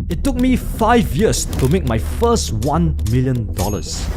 It took me 5 years to make my first $1 million,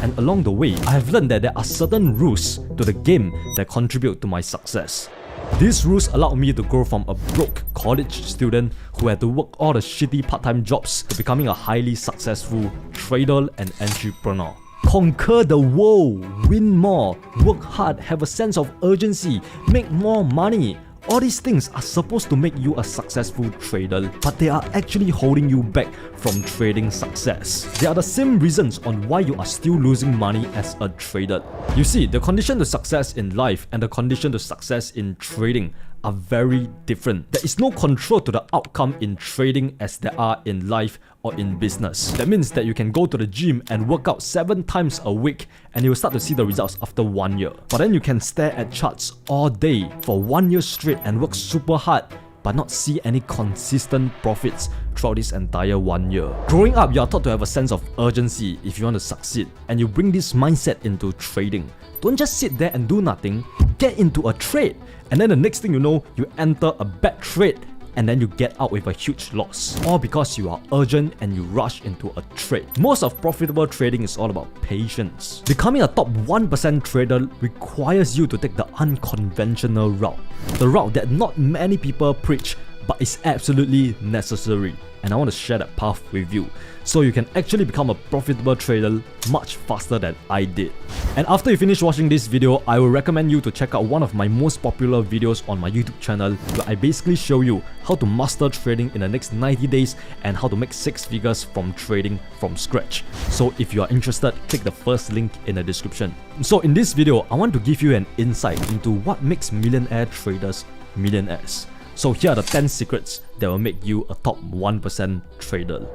and along the way, I have learned that there are certain rules to the game that contribute to my success. These rules allowed me to grow from a broke college student who had to work all the shitty part-time jobs to becoming a highly successful trader and entrepreneur. Conquer the world, win more, work hard, have a sense of urgency, make more money. All these things are supposed to make you a successful trader, but they are actually holding you back from trading success. They are the same reasons on why you are still losing money as a trader. You see, the condition to success in life and the condition to success in trading are very different. There is no control to the outcome in trading as there are in life or in business. That means that you can go to the gym and work out 7 times a week and you will start to see the results after 1 year. But then you can stare at charts all day for 1 year straight and work super hard but not see any consistent profits throughout this entire 1 year. Growing up, you are taught to have a sense of urgency if you want to succeed, and you bring this mindset into trading. Don't just sit there and do nothing, get into a trade, and then the next thing you know, you enter a bad trade and then you get out with a huge loss. All because you are urgent and you rush into a trade. Most of profitable trading is all about patience. Becoming a top 1% trader requires you to take the unconventional route. The route that not many people preach but is absolutely necessary. And I want to share that path with you so you can actually become a profitable trader much faster than I did. And after you finish watching this video, I will recommend you to check out one of my most popular videos on my YouTube channel where I basically show you how to master trading in the next 90 days and how to make 6 figures from trading from scratch. So if you are interested, click the first link in the description. So in this video, I want to give you an insight into what makes millionaire traders millionaires. So here are the 10 secrets that will make you a top 1% trader.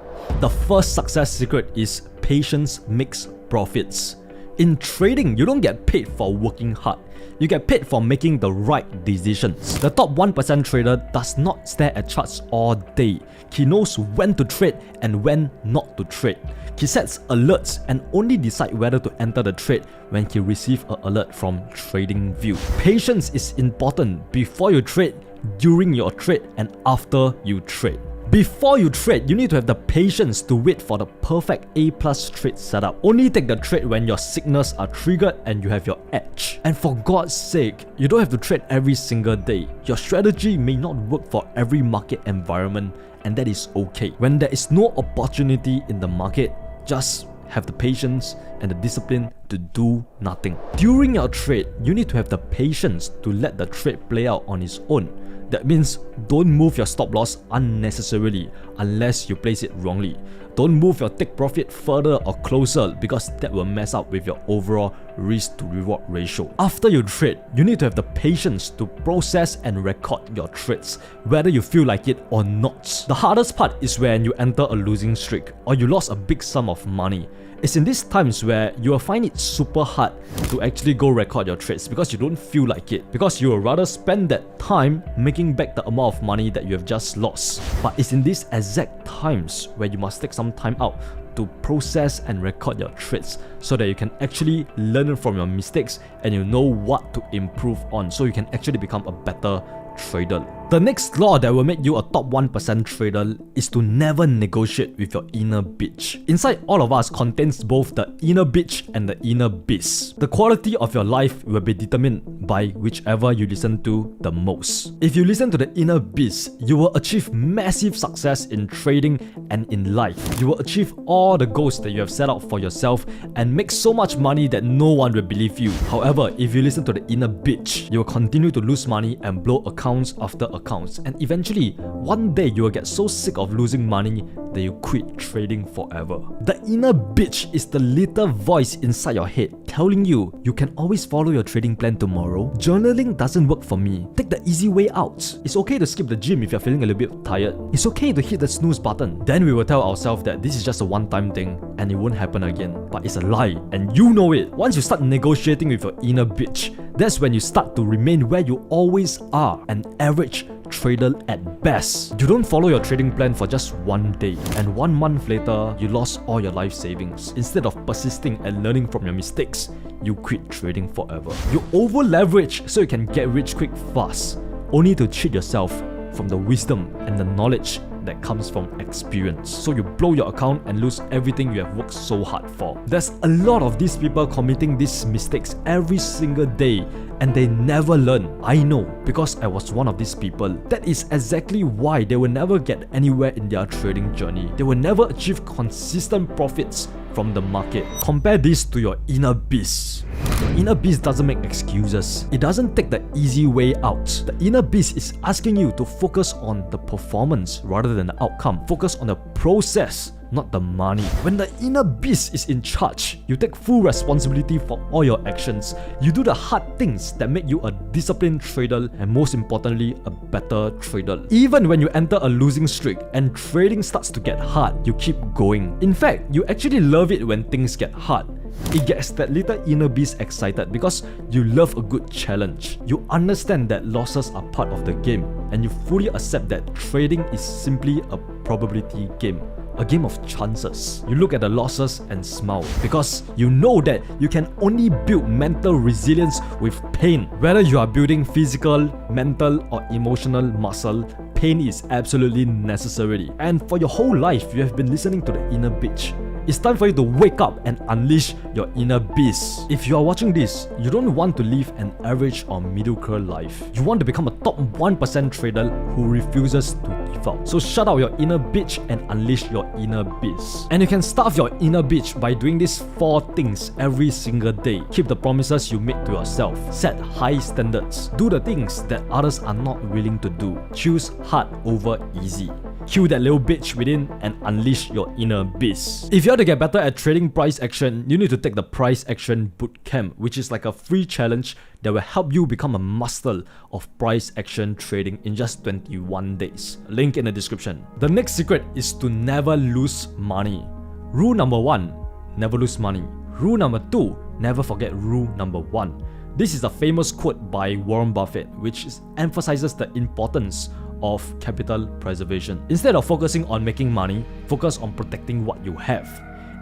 The first success secret is patience makes profits. In trading, you don't get paid for working hard. You get paid for making the right decisions. The top 1% trader does not stare at charts all day. He knows when to trade and when not to trade. He sets alerts and only decide whether to enter the trade when he receives an alert from TradingView. Patience is important before you trade, during your trade, and after you trade. Before you trade, you need to have the patience to wait for the perfect A+ trade setup. Only take the trade when your signals are triggered and you have your edge. And for God's sake, you don't have to trade every single day. Your strategy may not work for every market environment, and that is okay. When there is no opportunity in the market, just have the patience and the discipline to do nothing. During your trade, you need to have the patience to let the trade play out on its own. That means don't move your stop loss unnecessarily unless you place it wrongly. Don't move your take profit further or closer because that will mess up with your overall risk to reward ratio. After you trade, you need to have the patience to process and record your trades, whether you feel like it or not. The hardest part is when you enter a losing streak or you lost a big sum of money. It's in these times where you will find it super hard to actually go record your trades because you don't feel like it, because you would rather spend that time making back the amount of money that you have just lost. But it's in these exact times where you must take some time out to process and record your trades so that you can actually learn from your mistakes and you know what to improve on so you can actually become a better trader. The next law that will make you a top 1% trader is to never negotiate with your inner bitch. Inside all of us contains both the inner bitch and the inner beast. The quality of your life will be determined by whichever you listen to the most. If you listen to the inner beast, you will achieve massive success in trading and in life. You will achieve all the goals that you have set out for yourself and make so much money that no one will believe you. However, if you listen to the inner bitch, you will continue to lose money and blow accounts after accounts, and eventually one day you will get so sick of losing money that you quit trading forever. The inner bitch is the little voice inside your head telling you you can always follow your trading plan tomorrow. Journaling doesn't work for me. Take the easy way out. It's okay to skip the gym if you're feeling a little bit tired. It's okay to hit the snooze button. Then we will tell ourselves that this is just a one-time thing and it won't happen again. But it's a lie and you know it. Once you start negotiating with your inner bitch, that's when you start to remain where you always are, an average trader at best. You don't follow your trading plan for just one day, and 1 month later, you lost all your life savings. Instead of persisting and learning from your mistakes, you quit trading forever. You over-leverage so you can get rich quick fast, only to cheat yourself from the wisdom and the knowledge result that comes from experience. So you blow your account and lose everything you have worked so hard for. There's a lot of these people committing these mistakes every single day, and they never learn. I know, because I was one of these people. That is exactly why they will never get anywhere in their trading journey. They will never achieve consistent profits from the market. Compare this to your inner beast. Your inner beast doesn't make excuses. It doesn't take the easy way out. The inner beast is asking you to focus on the performance rather than the outcome. Focus on the process, not the money. When the inner beast is in charge, you take full responsibility for all your actions. You do the hard things that make you a disciplined trader, and most importantly, a better trader. Even when you enter a losing streak and trading starts to get hard, you keep going. In fact, you actually love it when things get hard. It gets that little inner beast excited because you love a good challenge. You understand that losses are part of the game, and you fully accept that trading is simply a probability game. A game of chances. You look at the losses and smile because you know that you can only build mental resilience with pain. Whether you are building physical, mental, or emotional muscle, pain is absolutely necessary. And for your whole life, you have been listening to the inner beast. It's time for you to wake up and unleash your inner beast. If you are watching this, you don't want to live an average or mediocre life. You want to become a top 1% trader who refuses to give up. So shut out your inner bitch and unleash your inner beast. And you can starve your inner bitch by doing these 4 things every single day. Keep the promises you make to yourself. Set high standards. Do the things that others are not willing to do. Choose hard over easy. Kill that little bitch within and unleash your inner beast. If you want to get better at trading price action, you need to take the price action bootcamp, which is like a free challenge that will help you become a master of price action trading in just 21 days. Link in the description. The next secret is to never lose money. Rule number 1, never lose money. Rule number 2, never forget rule number 1. This is a famous quote by Warren Buffett, which emphasizes the importance of capital preservation. Instead of focusing on making money, focus on protecting what you have.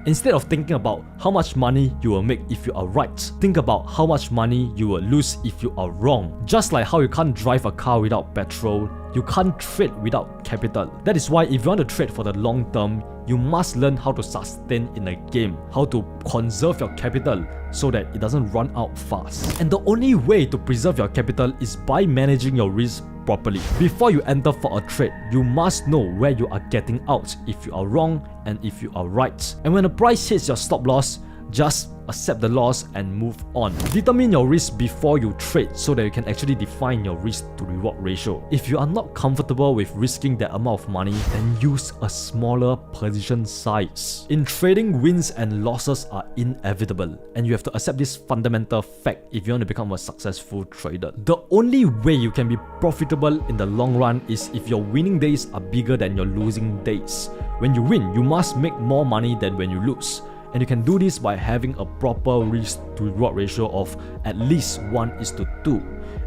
Instead of thinking about how much money you will make if you are right, think about how much money you will lose if you are wrong. Just like how you can't drive a car without petrol, you can't trade without capital. That is why if you want to trade for the long term, you must learn how to sustain in a game, how to conserve your capital so that it doesn't run out fast. And the only way to preserve your capital is by managing your risk properly. Before you enter for a trade, you must know where you are getting out if you are wrong and if you are right. And when the price hits your stop loss, just accept the loss and move on. Determine your risk before you trade so that you can actually define your risk to reward ratio. If you are not comfortable with risking that amount of money, then use a smaller position size. In trading, wins and losses are inevitable, and you have to accept this fundamental fact if you want to become a successful trader. The only way you can be profitable in the long run is if your winning days are bigger than your losing days. When you win, you must make more money than when you lose. And you can do this by having a proper risk to reward ratio of at least 1:2.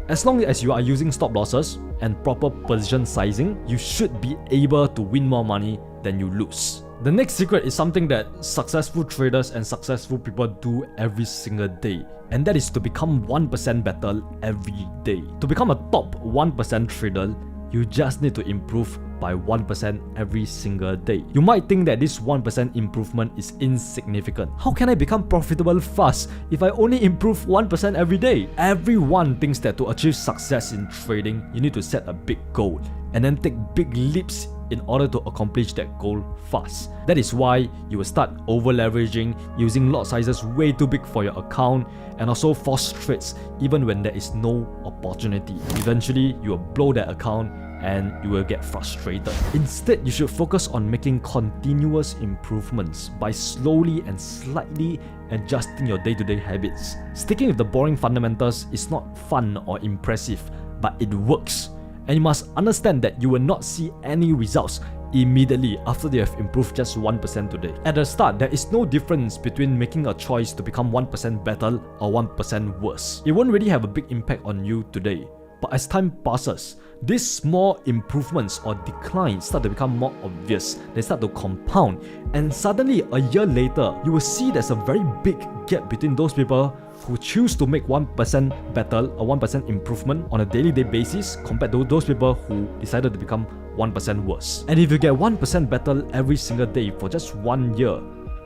As long as you are using stop losses and proper position sizing, you should be able to win more money than you lose. The next secret is something that successful traders and successful people do every single day, and that is to become 1% better every day. To become a top 1% trader, you just need to improve by 1% every single day. You might think that this 1% improvement is insignificant. How can I become profitable fast if I only improve 1% every day? Everyone thinks that to achieve success in trading, you need to set a big goal and then take big leaps in order to accomplish that goal fast. That is why you will start over leveraging, using lot sizes way too big for your account, and also force trades even when there is no opportunity. Eventually, you will blow that account and you will get frustrated. Instead, you should focus on making continuous improvements by slowly and slightly adjusting your day-to-day habits. Sticking with the boring fundamentals is not fun or impressive, but it works. And you must understand that you will not see any results immediately after you have improved just 1% today. At the start, there is no difference between making a choice to become 1% better or 1% worse. It won't really have a big impact on you today. But as time passes, these small improvements or declines start to become more obvious. They start to compound, and suddenly a year later, you will see there's a very big gap between those people who choose to make 1% better, a 1% improvement on a daily basis compared to those people who decided to become 1% worse. And if you get 1% better every single day for just 1 year,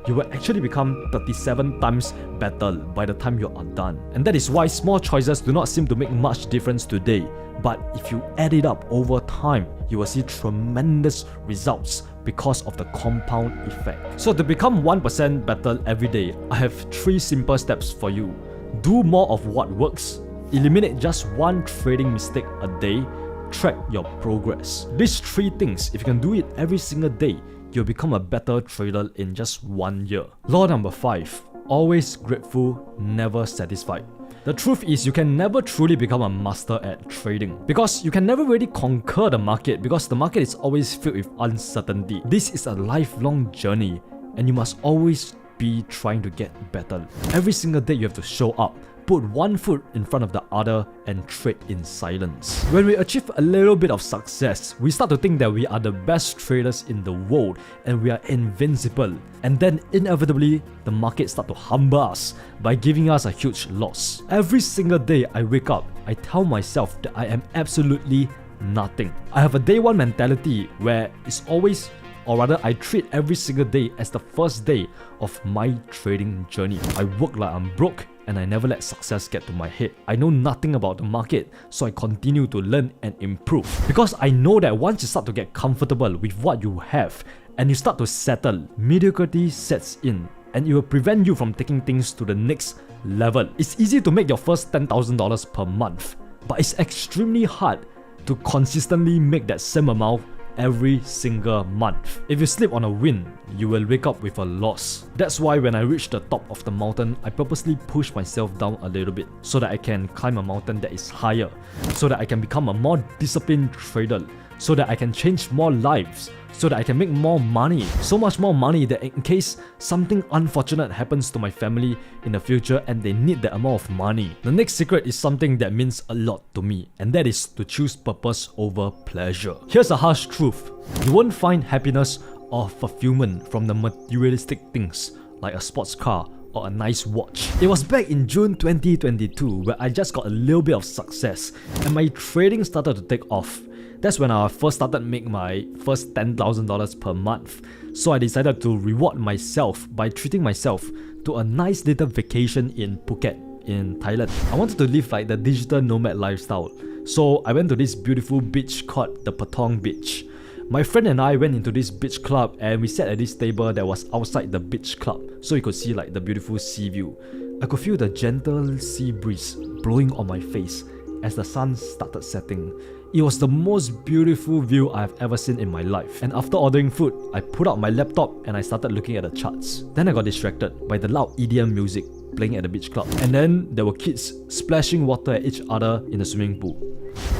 you will actually become 37 times better by the time you are done. And that is why small choices do not seem to make much difference today. But if you add it up over time, you will see tremendous results because of the compound effect. So to become 1% better every day, I have 3 simple steps for you. Do more of what works, eliminate just one trading mistake a day, track your progress. These 3 things, if you can do it every single day, you'll become a better trader in just 1 year. Law number 5, always grateful, never satisfied. The truth is you can never truly become a master at trading because you can never really conquer the market because the market is always filled with uncertainty. This is a lifelong journey and you must always be trying to get better. Every single day you have to show up, put one foot in front of the other and trade in silence. When we achieve a little bit of success, we start to think that we are the best traders in the world and we are invincible. And then inevitably, the market starts to humble us by giving us a huge loss. Every single day I wake up, I tell myself that I am absolutely nothing. I have a day one mentality where it's always, or rather I treat every single day as the first day of my trading journey. I work like I'm broke and I never let success get to my head. I know nothing about the market, so I continue to learn and improve. Because I know that once you start to get comfortable with what you have and you start to settle, mediocrity sets in and it will prevent you from taking things to the next level. It's easy to make your first $10,000 per month, but it's extremely hard to consistently make that same amount every single month. If you sleep on a win, you will wake up with a loss. That's why when I reach the top of the mountain, I purposely push myself down a little bit so that I can climb a mountain that is higher, so that I can become a more disciplined trader, so that I can change more lives, so that I can make more money. So much more money that in case something unfortunate happens to my family in the future and they need that amount of money. The next secret is something that means a lot to me, and that is to choose purpose over pleasure. Here's a harsh truth. You won't find happiness or fulfillment from the materialistic things like a sports car or a nice watch. It was back in June 2022 where I just got a little bit of success and my trading started to take off. That's when I first started making my first $10,000 per month. So I decided to reward myself by treating myself to a nice little vacation in Phuket in Thailand. I wanted to live like the digital nomad lifestyle. So I went to this beautiful beach called the Patong Beach. My friend and I went into this beach club and we sat at this table that was outside the beach club so you could see like the beautiful sea view. I could feel the gentle sea breeze blowing on my face as the sun started setting. It was the most beautiful view I have ever seen in my life. And after ordering food, I put out my laptop and I started looking at the charts. Then I got distracted by the loud EDM music playing at the beach club. And then there were kids splashing water at each other in the swimming pool.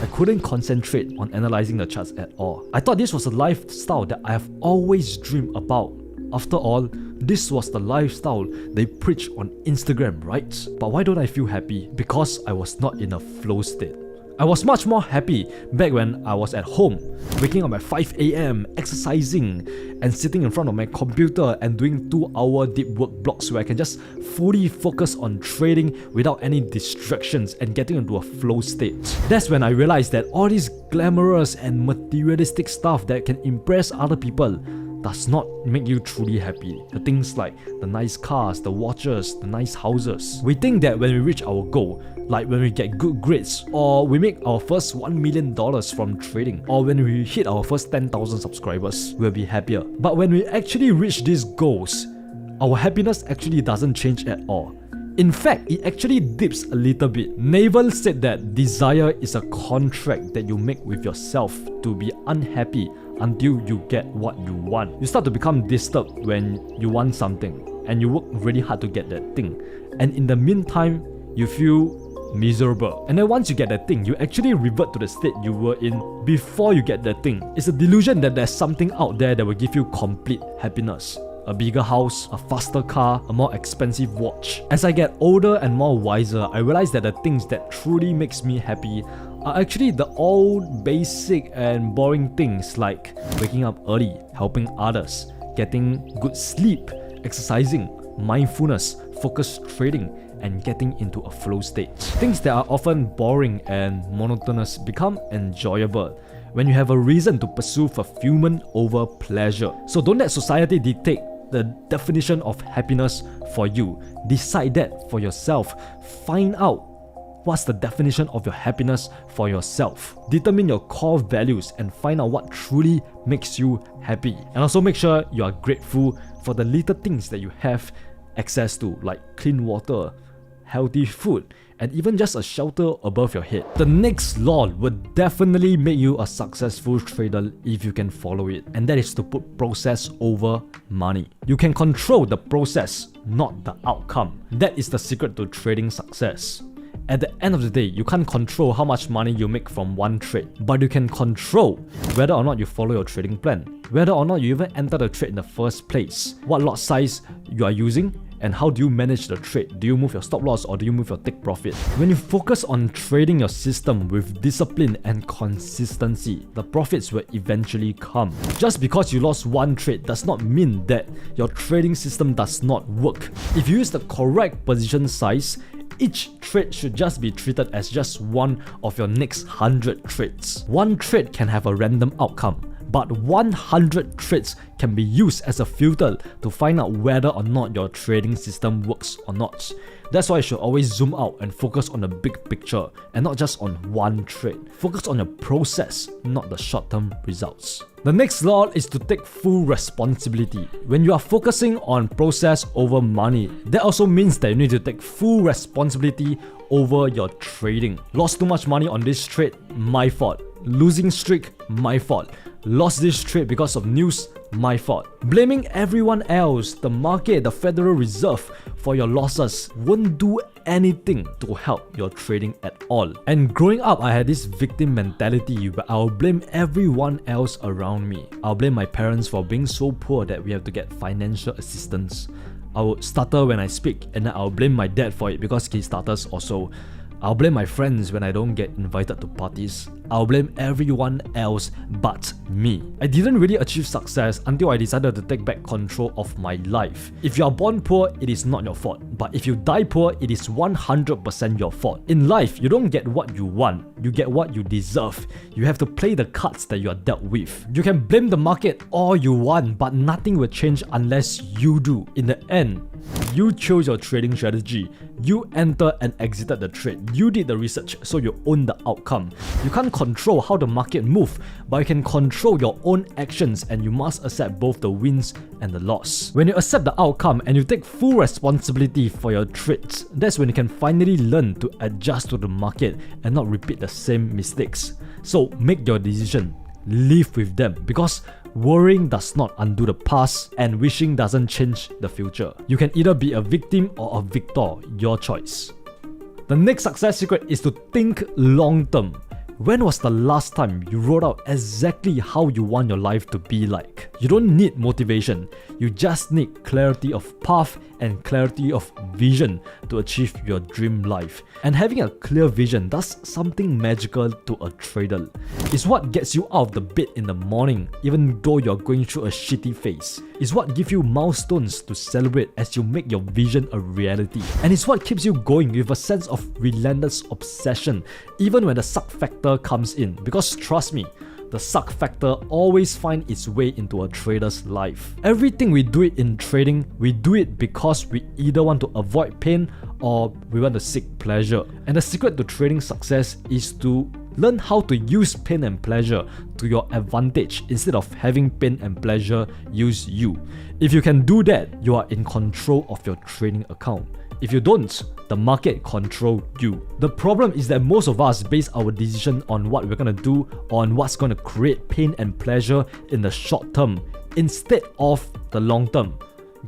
I couldn't concentrate on analyzing the charts at all. I thought this was a lifestyle that I have always dreamed about. After all, this was the lifestyle they preach on Instagram, right? But why don't I feel happy? Because I was not in a flow state. I was much more happy back when I was at home, waking up at 5 AM, exercising, and sitting in front of my computer and doing 2-hour deep work blocks where I can just fully focus on trading without any distractions and getting into a flow state. That's when I realized that all this glamorous and materialistic stuff that can impress other people does not make you truly happy. The things like the nice cars, the watches, the nice houses. We think that when we reach our goal, like when we get good grades, or we make our first $1 million from trading, or when we hit our first 10,000 subscribers, we'll be happier. But when we actually reach these goals, our happiness actually doesn't change at all. In fact, it actually dips a little bit. Naval said that desire is a contract that you make with yourself to be unhappy until you get what you want. You start to become disturbed when you want something and you work really hard to get that thing. And in the meantime, you feel miserable. And then once you get that thing, you actually revert to the state you were in before you get that thing. It's a delusion that there's something out there that will give you complete happiness. A bigger house, a faster car, a more expensive watch. As I get older and more wiser, I realize that the things that truly makes me happy are actually the old basic and boring things like waking up early, helping others, getting good sleep, exercising, mindfulness, focused trading, and getting into a flow state. Things that are often boring and monotonous become enjoyable when you have a reason to pursue fulfillment over pleasure. So don't let society dictate the definition of happiness for you. Decide that for yourself. Find out what's the definition of your happiness for yourself. Determine your core values and find out what truly makes you happy. And also make sure you are grateful for the little things that you have access to, like clean water, healthy food, and even just a shelter above your head. The next law would definitely make you a successful trader if you can follow it, and that is to put process over money. You can control the process, not the outcome. That is the secret to trading success. At the end of the day, you can't control how much money you make from one trade, but you can control whether or not you follow your trading plan, whether or not you even enter the trade in the first place, what lot size you are using, and how do you manage the trade. Do you move your stop loss or do you move your take profit? When you focus on trading your system with discipline and consistency, the profits will eventually come. Just because you lost one trade does not mean that your trading system does not work. If you use the correct position size, each trade should just be treated as just one of your next 100 trades. One trade can have a random outcome, but 100 trades can be used as a filter to find out whether or not your trading system works or not. That's why you should always zoom out and focus on the big picture and not just on one trade. Focus on your process, not the short-term results. The next law is to take full responsibility. When you are focusing on process over money, that also means that you need to take full responsibility over your trading. Lost too much money on this trade, my fault. Losing streak, my fault. Lost this trade because of news, my fault. Blaming everyone else, the market, the Federal Reserve for your losses won't do anything to help your trading at all. And growing up, I had this victim mentality where I'll blame everyone else around me. I'll blame my parents for being so poor that we have to get financial assistance. I would stutter when I speak, and then I'll blame my dad for it because he stutters also. I'll blame my friends when I don't get invited to parties. I'll blame everyone else but me. I didn't really achieve success until I decided to take back control of my life. If you are born poor, it is not your fault. But if you die poor, it is 100% your fault. In life, you don't get what you want. You get what you deserve. You have to play the cards that you are dealt with. You can blame the market all you want, but nothing will change unless you do. In the end, you chose your trading strategy. You entered and exited the trade. You did the research, so you own the outcome. You can't control how the market moves, but you can control your own actions, and you must accept both the wins and the loss. When you accept the outcome and you take full responsibility for your trades, that's when you can finally learn to adjust to the market and not repeat the same mistakes. So make your decision. Live with them, because worrying does not undo the past and wishing doesn't change the future. You can either be a victim or a victor, your choice. The next success secret is to think long term. When was the last time you wrote out exactly how you want your life to be like? You don't need motivation, you just need clarity of path and clarity of vision to achieve your dream life. And having a clear vision does something magical to a trader. It's what gets you out of the bed in the morning even though you're going through a shitty phase. It's what gives you milestones to celebrate as you make your vision a reality. And it's what keeps you going with a sense of relentless obsession even when the suck factor comes in. Because trust me, the suck factor always finds its way into a trader's life. Everything we do it in trading, we do it because we either want to avoid pain or we want to seek pleasure. And the secret to trading success is to learn how to use pain and pleasure to your advantage instead of having pain and pleasure use you. If you can do that, you are in control of your trading account. If you don't, the market controls you. The problem is that most of us base our decision on what we're gonna do, on what's gonna create pain and pleasure in the short term, instead of the long term.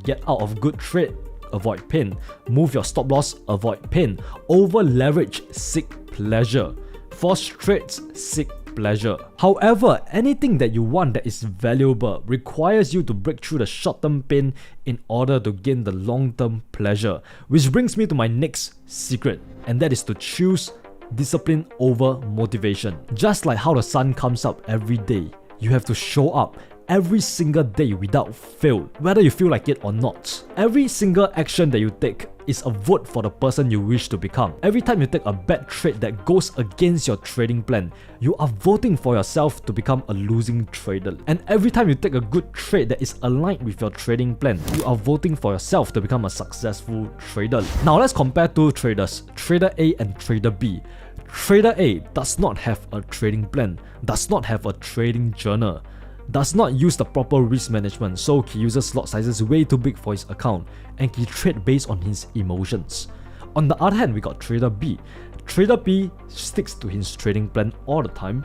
Get out of good trade, avoid pain. Move your stop loss, avoid pain. Over leverage, seek pleasure. Force trades, seek pleasure. However, anything that you want that is valuable requires you to break through the short-term pain in order to gain the long-term pleasure. Which brings me to my next secret, and that is to choose discipline over motivation. Just like how the sun comes up every day, you have to show up every single day without fail, whether you feel like it or not. Every single action that you take is a vote for the person you wish to become. Every time you take a bad trade that goes against your trading plan, you are voting for yourself to become a losing trader. And every time you take a good trade that is aligned with your trading plan, you are voting for yourself to become a successful trader. Now let's compare two traders, Trader A and Trader B. Trader A does not have a trading plan, does not have a trading journal, does not use the proper risk management, so he uses lot sizes way too big for his account and he trades based on his emotions. On the other hand, we got Trader B. Trader B sticks to his trading plan all the time,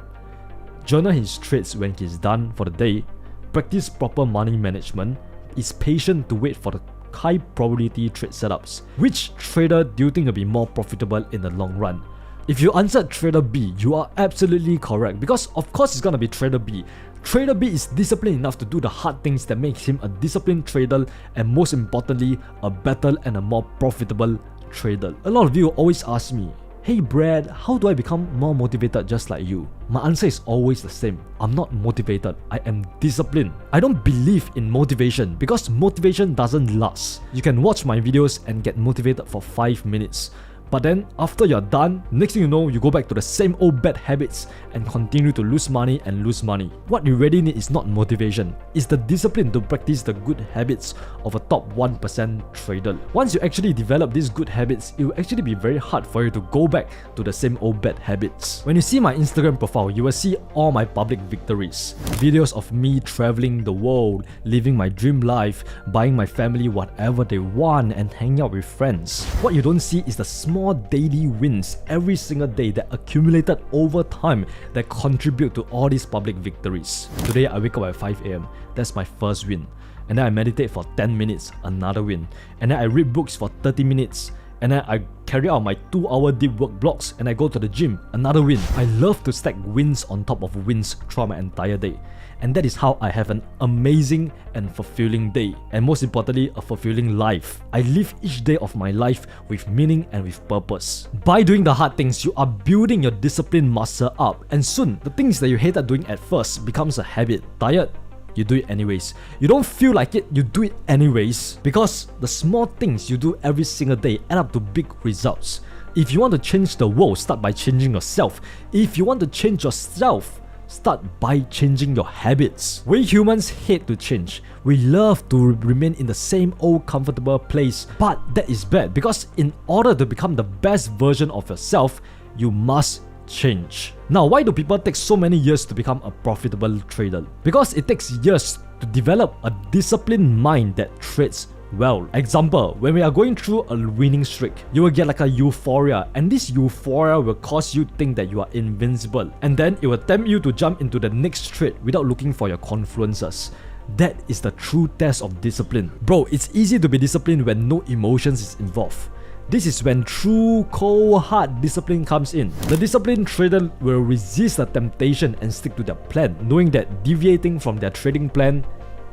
journal his trades when he's done for the day, practice proper money management, is patient to wait for the high probability trade setups. Which trader do you think will be more profitable in the long run? If you answered Trader B, you are absolutely correct, because of course it's gonna be Trader B. Trader B is disciplined enough to do the hard things that makes him a disciplined trader, and most importantly, a better and a more profitable trader. A lot of you always ask me, hey Brad, how do I become more motivated just like you? My answer is always the same. I'm not motivated, I am disciplined. I don't believe in motivation because motivation doesn't last. You can watch my videos and get motivated for 5 minutes. But then, after you're done, next thing you know, you go back to the same old bad habits and continue to lose money and lose money. What you really need is not motivation, it's the discipline to practice the good habits of a top 1% trader. Once you actually develop these good habits, it will actually be very hard for you to go back to the same old bad habits. When you see my Instagram profile, you will see all my public victories. Videos of me traveling the world, living my dream life, buying my family whatever they want, and hanging out with friends. What you don't see is the small daily wins every single day that accumulated over time that contribute to all these public victories. Today I wake up at 5 AM, that's my first win. And then I meditate for 10 minutes, another win. And then I read books for 30 minutes. And then I carry out my 2-hour deep work blocks and I go to the gym, another win. I love to stack wins on top of wins throughout my entire day. And that is how I have an amazing and fulfilling day. And most importantly, a fulfilling life. I live each day of my life with meaning and with purpose. By doing the hard things, you are building your discipline muscle up. And soon, the things that you hated doing at first becomes a habit. Tired? You do it anyways. You don't feel like it, you do it anyways. Because the small things you do every single day add up to big results. If you want to change the world, start by changing yourself. If you want to change yourself, start by changing your habits. We humans hate to change. We love to remain in the same old comfortable place. But that is bad, because in order to become the best version of yourself, you must change. Now, why do people take so many years to become a profitable trader? Because it takes years to develop a disciplined mind that trades well. Example, when we are going through a winning streak, you will get like a euphoria, and this euphoria will cause you to think that you are invincible, and then it will tempt you to jump into the next trade without looking for your confluences. That is the true test of discipline. Bro, it's easy to be disciplined when no emotions is involved. This is when true cold hard discipline comes in. The disciplined trader will resist the temptation and stick to their plan, knowing that deviating from their trading plan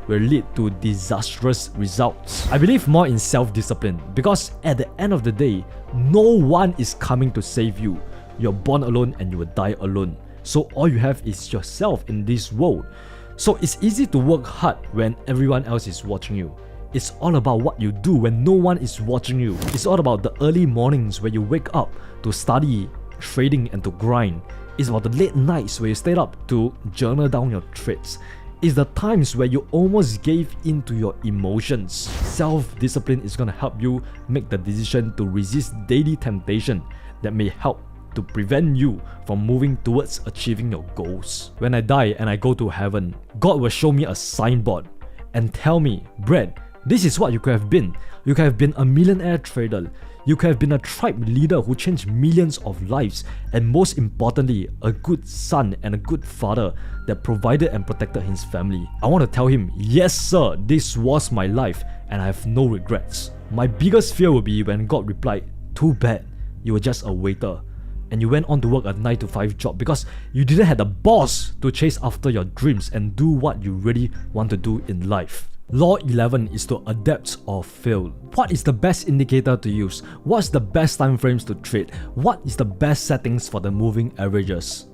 will lead to disastrous results. I believe more in self-discipline, because at the end of the day, no one is coming to save you. You're born alone and you will die alone. So all you have is yourself in this world. So it's easy to work hard when everyone else is watching you. It's all about what you do when no one is watching you. It's all about the early mornings where you wake up to study, trading, and to grind. It's about the late nights where you stay up to journal down your trades. It's the times where you almost gave in to your emotions. Self-discipline is going to help you make the decision to resist daily temptation that may help to prevent you from moving towards achieving your goals. When I die and I go to heaven, God will show me a signboard and tell me, Brad, this is what you could have been. You could have been a millionaire trader. You could have been a tribe leader who changed millions of lives, and most importantly, a good son and a good father that provided and protected his family. I want to tell him, yes sir, this was my life and I have no regrets. My biggest fear will be when God replied, too bad, you were just a waiter and you went on to work a 9-to-5 job because you didn't have the balls to chase after your dreams and do what you really want to do in life. Law 11 is to adapt or fail. What is the best indicator to use? What's the best time frames to trade? What is the best settings for the moving averages?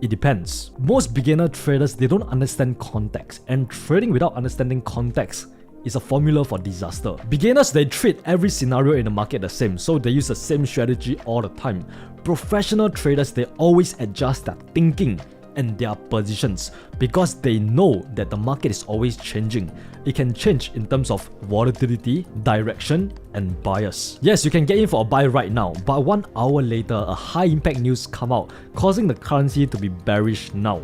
It depends. Most beginner traders, they don't understand context, and trading without understanding context is a formula for disaster. Beginners, they treat every scenario in the market the same, so they use the same strategy all the time. Professional traders, they always adjust their thinking and their positions because they know that the market is always changing. It can change in terms of volatility, direction, and bias. Yes, you can get in for a buy right now, but 1 hour later, a high impact news come out, causing the currency to be bearish now.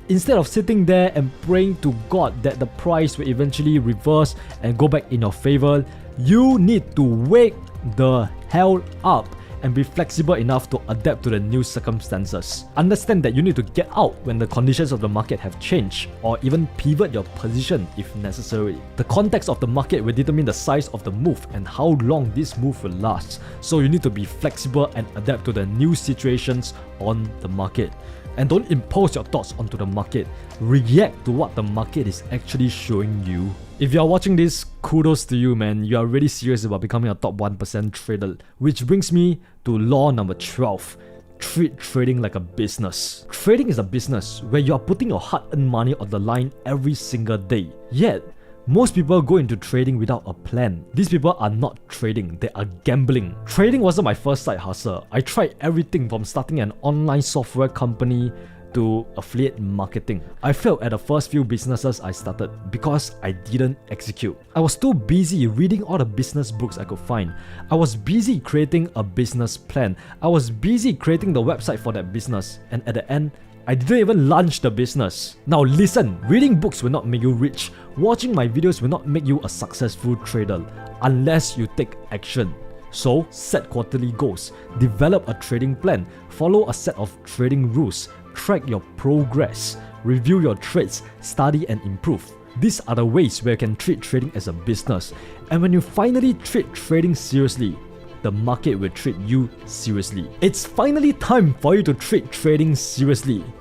Instead of sitting there and praying to God that the price will eventually reverse and go back in your favor, you need to wake the hell up and be flexible enough to adapt to the new circumstances. Understand that you need to get out when the conditions of the market have changed, or even pivot your position if necessary. The context of the market will determine the size of the move and how long this move will last, so you need to be flexible and adapt to the new situations on the market. And don't impose your thoughts onto the market. React to what the market is actually showing you. If you are watching this, kudos to you, man. You are really serious about becoming a top 1% trader. Which brings me to law number 12. Treat trading like a business. Trading is a business where you are putting your hard-earned money on the line every single day. Yet, most people go into trading without a plan. These people are not trading, they are gambling. Trading wasn't my first side hustle. I tried everything from starting an online software company to affiliate marketing. I failed at the first few businesses I started because I didn't execute. I was too busy reading all the business books I could find. I was busy creating a business plan. I was busy creating the website for that business. And at the end, I didn't even launch the business. Now listen, reading books will not make you rich. Watching my videos will not make you a successful trader unless you take action. So set quarterly goals, develop a trading plan, follow a set of trading rules, track your progress, review your trades, study and improve. These are the ways where you can treat trading as a business. And when you finally treat trading seriously, the market will treat you seriously. It's finally time for you to treat trading seriously.